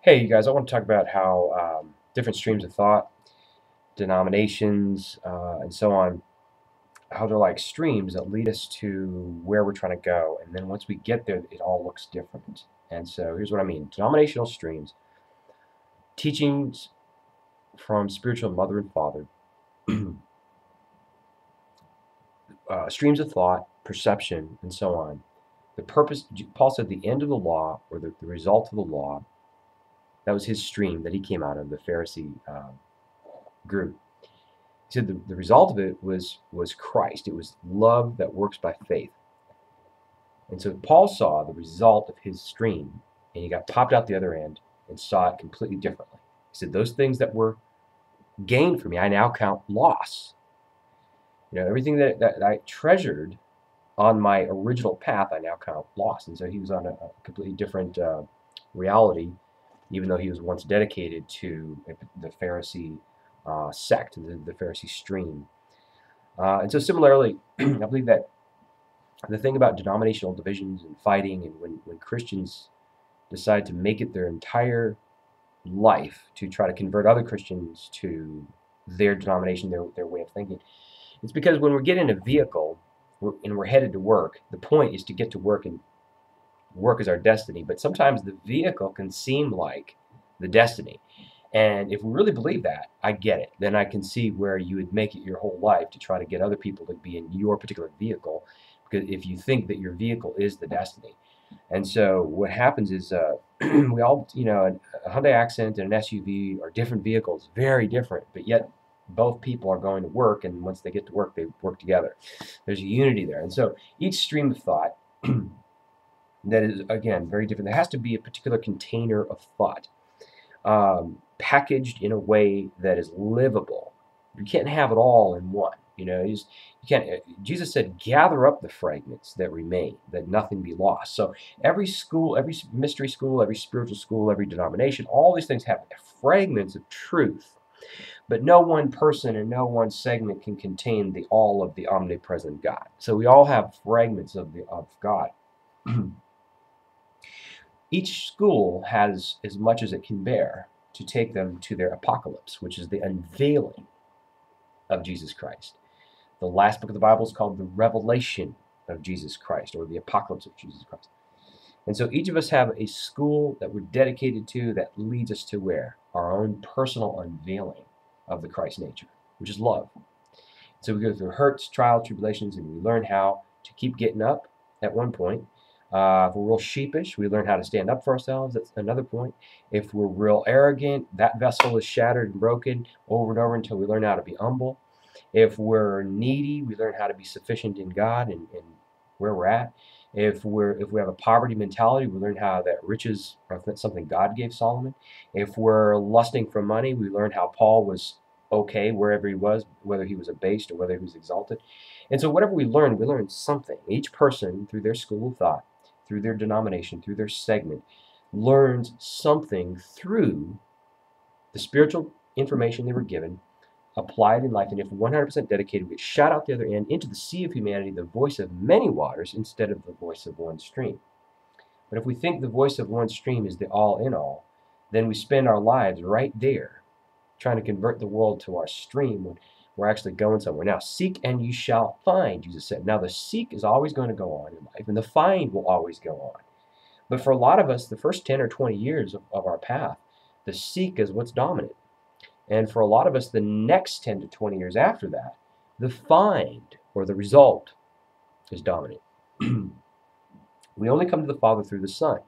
Hey, you guys, I want to talk about how different streams of thought, denominations, and so on, how they're like streams that lead us to where we're trying to go. And then once we get there, it all looks different. And so here's what I mean. Denominational streams, teachings from spiritual mother and father, streams of thought, perception, and so on. The purpose, Paul said, the end of the law, or the result of the law, that was his stream that he came out of, the Pharisee group. He said the result of it was Christ. It was love that works by faith. And so Paul saw the result of his stream, and he got popped out the other end and saw it completely differently. He said, those things that were gained for me, I now count loss. Everything that I treasured on my original path, I now count loss. And so he was on a completely different reality, even though he was once dedicated to the Pharisee sect, the Pharisee stream. And so similarly, I believe that the thing about denominational divisions and fighting, and when Christians decide to make it their entire life to try to convert other Christians to their denomination, their way of thinking, it's because when we get in a vehicle and we're headed to work, the point is to get to work, and work is our destiny. But sometimes the vehicle can seem like the destiny. And if we really believe that, I get it. Then I can see where you would make it your whole life to try to get other people to be in your particular vehicle, because if you think that your vehicle is the destiny. And so what happens is we all, a Hyundai Accent and an SUV are different vehicles, very different, but yet both people are going to work, and once they get to work, they work together. There's a unity there. And so each stream of thought that is, again, very different. There has to be a particular container of thought. Packaged in a way that is livable. You can't have it all in one. You can't. Jesus said, "Gather up the fragments that remain, that nothing be lost." So every school, every mystery school, every spiritual school, every denomination, all these things have fragments of truth, but no one person and no one segment can contain the all of the omnipresent God. So we all have fragments of God. Each school has as much as it can bear to take them to their apocalypse, which is the unveiling of Jesus Christ. The last book of the Bible is called the Revelation of Jesus Christ, or the Apocalypse of Jesus Christ. And so each of us have a school that we're dedicated to that leads us to where? Our own personal unveiling of the Christ nature, which is love. So we go through hurts, trials, tribulations, and we learn how to keep getting up at one point. If we're real sheepish, we learn how to stand up for ourselves. That's another point. If we're real arrogant, that vessel is shattered and broken over and over until we learn how to be humble. If we're needy, we learn how to be sufficient in God and where we're at. If we have a poverty mentality, we learn how that riches are something God gave Solomon. If we're lusting for money, we learn how Paul was okay wherever he was, whether he was abased or whether he was exalted. And so whatever we learn something. Each person, through their school of thought, through their denomination, through their segment, learns something through the spiritual information they were given, applied in life, and if 100% dedicated, we get shot out the other end into the sea of humanity, the voice of many waters instead of the voice of one stream. But if we think the voice of one stream is the all in all, then we spend our lives right there trying to convert the world to our stream when we're actually going somewhere. Now, seek and you shall find, Jesus said. Now, the seek is always going to go on in life, and the find will always go on. But for a lot of us, the first 10 or 20 years of our path, the seek is what's dominant. And for a lot of us, the next 10 to 20 years after that, the find or the result is dominant. We only come to the Father through the Son.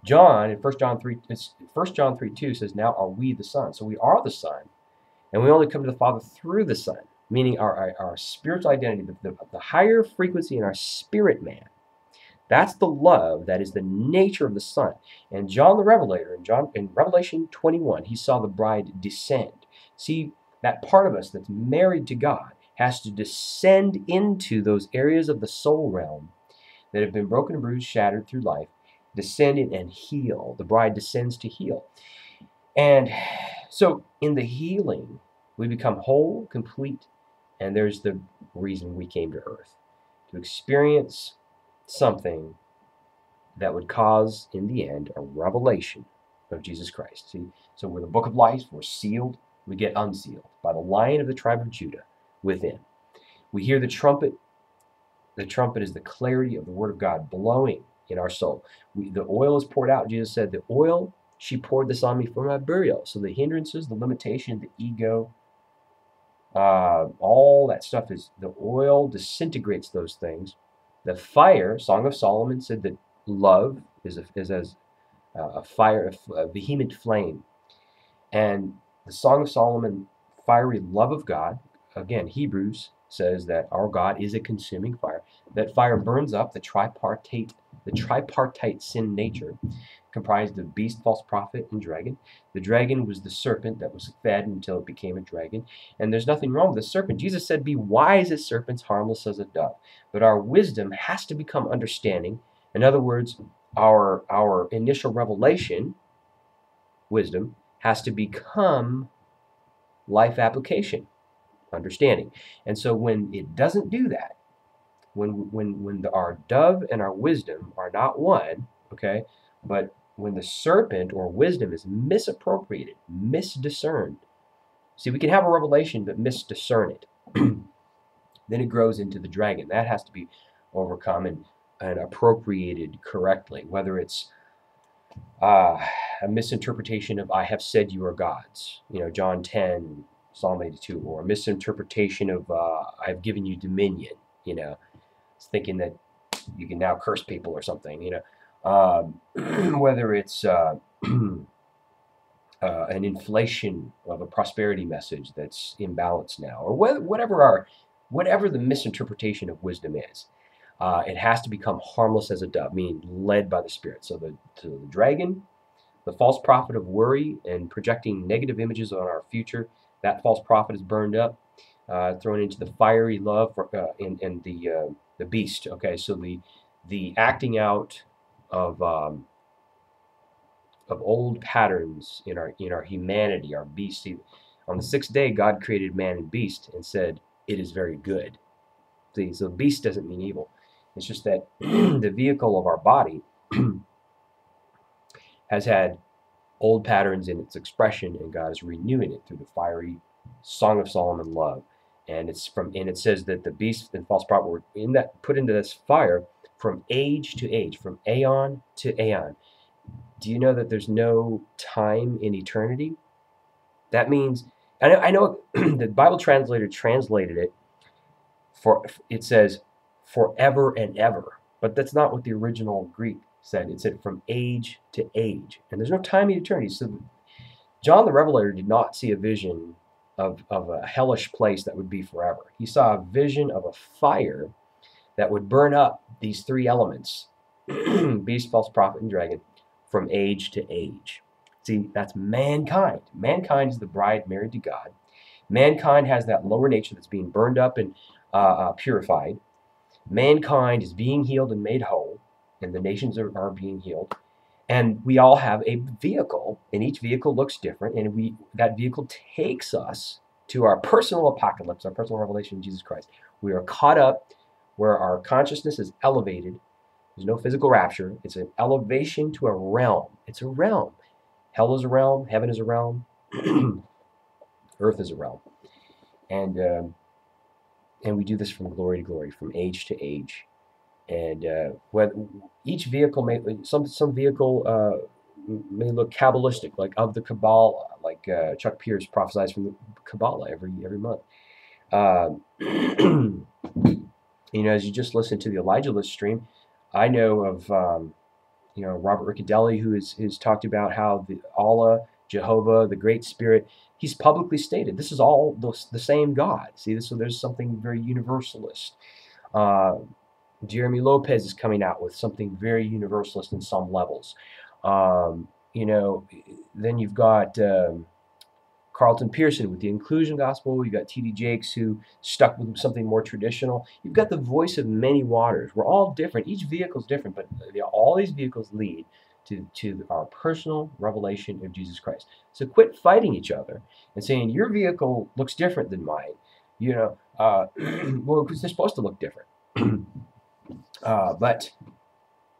John, in 1 John 3:2 says, now are we the Son. So we are the Son, and we only come to the Father through the Son, meaning our spiritual identity, the higher frequency in our spirit man. That's the love that is the nature of the Son. And John the Revelator, in Revelation 21, he saw the bride descend. See, that part of us that's married to God has to descend into those areas of the soul realm that have been broken and bruised, shattered through life, descend in and heal. The bride descends to heal. And so in the healing, we become whole, complete, and there's the reason we came to earth, to experience something that would cause, in the end, a revelation of Jesus Christ. See, so we're the book of life, we're sealed, we get unsealed by the Lion of the tribe of Judah within. We hear the trumpet. The trumpet is the clarity of the word of God blowing in our soul. The oil is poured out. Jesus said, the oil, she poured this on me for my burial. So the hindrances, the limitation, the ego, all that stuff is, the oil disintegrates those things. The fire, Song of Solomon said that love is as a fire, a vehement flame. And the Song of Solomon, fiery love of God, again, Hebrews says that our God is a consuming fire. That fire burns up the tripartite sin nature, comprised of beast, false prophet, and dragon. The dragon was the serpent that was fed until it became a dragon. And there's nothing wrong with the serpent. Jesus said, be wise as serpents, harmless as a dove. But our wisdom has to become understanding. In other words, our initial revelation, wisdom, has to become life application, understanding. And so when it doesn't do that, when our dove and our wisdom are not one, okay, but when the serpent or wisdom is misappropriated, misdiscerned, see, we can have a revelation but misdiscern it, then it grows into the dragon. That has to be overcome and appropriated correctly, whether it's a misinterpretation of I have said you are gods, John 10, Psalm 82, or a misinterpretation of I've given you dominion, it's thinking that you can now curse people or something, whether it's an inflation of a prosperity message that's imbalanced now, or whatever the misinterpretation of wisdom is. It has to become harmless as a dove, meaning led by the Spirit. So the dragon, the false prophet of worry and projecting negative images on our future, that false prophet is burned up, thrown into the fiery love and the beast. Okay, so the acting out of old patterns in our humanity, our beast. On the sixth day, God created man and beast and said, "It is very good." See, so beast doesn't mean evil. It's just that the vehicle of our body has had old patterns in its expression, and God is renewing it through the fiery Song of Solomon love. And it says that the beast and false prophet were put into this fire from age to age, from aeon to aeon. Do you know that there's no time in eternity? That means, I know the Bible translator translated it it says forever and ever, but that's not what the original Greek said. It said from age to age, and there's no time in eternity. So John the Revelator did not see a vision of a hellish place that would be forever. He saw a vision of a fire that would burn up these three elements, beast, false prophet, and dragon, from age to age. See, that's mankind. Mankind is the bride married to God. Mankind has that lower nature that's being burned up and purified. Mankind is being healed and made whole, and the nations are being healed. And we all have a vehicle, and each vehicle looks different, and that vehicle takes us to our personal apocalypse, our personal revelation in Jesus Christ. We are caught up where our consciousness is elevated. There's no physical rapture. It's an elevation to a realm. It's a realm. Hell is a realm. Heaven is a realm. Earth is a realm. And we do this from glory to glory, from age to age. And each vehicle some vehicle may look Kabbalistic, like of the Kabbalah, like Chuck Pierce prophesies from the Kabbalah every month. As you just listen to the Elijah List stream, I know of Robert Riccadelli, who has talked about how the Allah, Jehovah, the Great Spirit, he's publicly stated this is all the same God. See, so there's something very universalist. Jeremy Lopez is coming out with something very universalist in some levels. Then you've got Carlton Pearson with the inclusion gospel. You've got T.D. Jakes, who stuck with something more traditional. You've got the voice of many waters. We're all different. Each vehicle is different, but all these vehicles lead to our personal revelation of Jesus Christ. So quit fighting each other and saying your vehicle looks different than mine. Well, because they're supposed to look different. But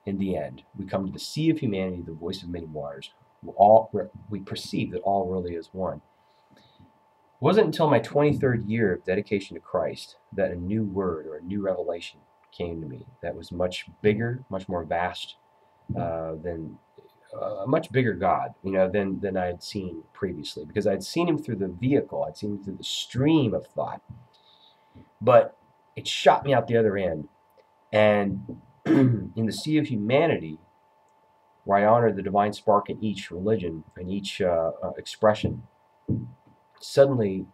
in the end, we come to the sea of humanity, the voice of many waters. we perceive that all really is one. It wasn't until my 23rd year of dedication to Christ that a new word or a new revelation came to me that was much bigger, much more vast than a much bigger God, than I had seen previously, because I'd seen him through the vehicle, I'd seen him through the stream of thought, but it shot me out the other end. And in the sea of humanity, where I honor the divine spark in each religion and each expression, suddenly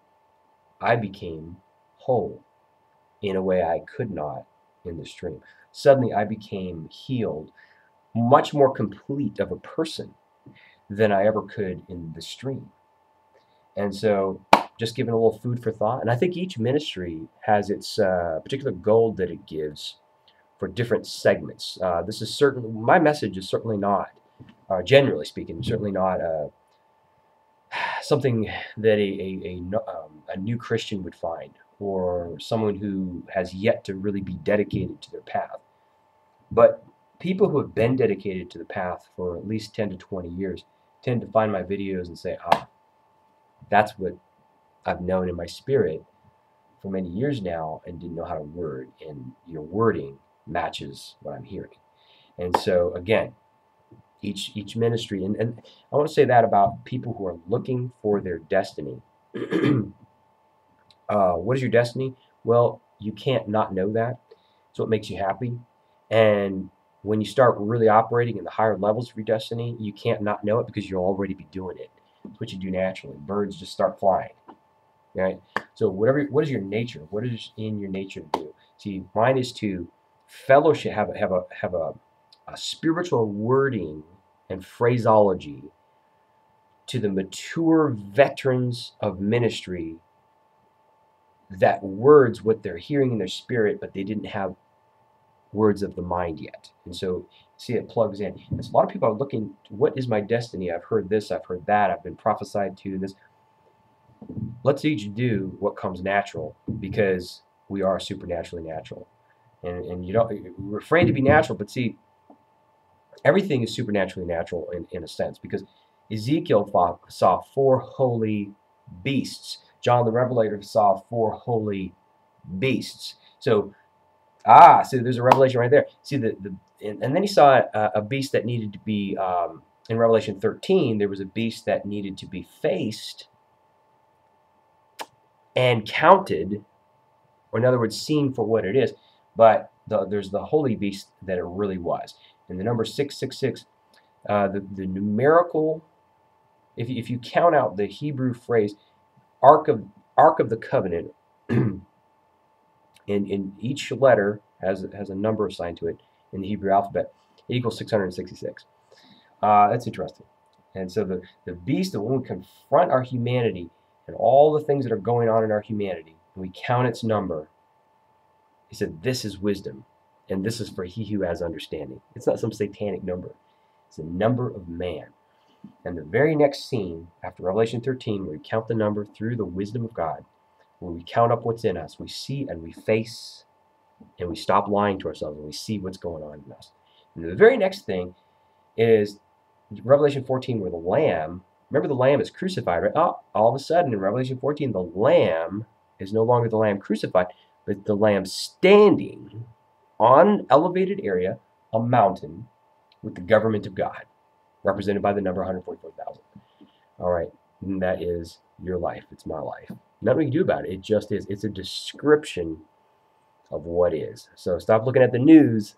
I became whole in a way I could not in the stream. Suddenly I became healed, much more complete of a person than I ever could in the stream. And so just giving a little food for thought. And I think each ministry has its particular gold that it gives for different segments. This is certainly, my message is certainly not, generally speaking, certainly not something that a new Christian would find, or someone who has yet to really be dedicated to their path. But people who have been dedicated to the path for at least 10 to 20 years tend to find my videos and say, that's what I've known in my spirit for many years now and didn't know how to word, and your wording matches what I'm hearing. And so again, each ministry, and I want to say that about people who are looking for their destiny. What is your destiny? Well, you can't not know that. It's what makes you happy. And when you start really operating in the higher levels of your destiny, you can't not know it because you'll already be doing it. It's what you do naturally. Birds just start flying. Right? So what is your nature? What is in your nature to do? See, mine is to fellowship, have a spiritual wording and phraseology to the mature veterans of ministry that words what they're hearing in their spirit, but they didn't have words of the mind yet. And so, see, it plugs in. And so a lot of people are looking, what is my destiny? I've heard this, I've heard that, I've been prophesied to this. Let's each do what comes natural, because we are supernaturally natural. And you don't, we're afraid to be natural, but see, everything is supernaturally natural in a sense, because Ezekiel saw 4 holy beasts. John the Revelator saw 4 holy beasts. So, so there's a revelation right there. See, and then he saw a beast that needed to be, in Revelation 13, there was a beast that needed to be faced and counted, or in other words, seen for what it is. But there's the holy beast that it really was. And the number 666, the numerical, if you count out the Hebrew phrase, Ark of the Covenant, in each letter has a number assigned to it in the Hebrew alphabet, it equals 666. That's interesting. And so the beast, that when we confront our humanity and all the things that are going on in our humanity, and we count its number, he said, this is wisdom, and this is for he who has understanding. It's not some satanic number. It's the number of man. And the very next scene, after Revelation 13, where we count the number through the wisdom of God, when we count up what's in us, we see and we face, and we stop lying to ourselves, and we see what's going on in us. And the very next thing is Revelation 14, where the Lamb, remember the Lamb is crucified, right? All of a sudden in Revelation 14, the Lamb is no longer the Lamb crucified, but the Lamb standing on an elevated area, a mountain, with the government of God, represented by the number 144,000. All right, and that is your life. It's my life. Nothing we can do about it. It just is. It's a description of what is. So stop looking at the news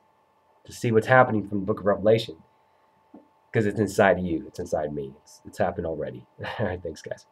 to see what's happening from the book of Revelation, because it's inside you. It's inside me. It's happened already. All right, thanks, guys.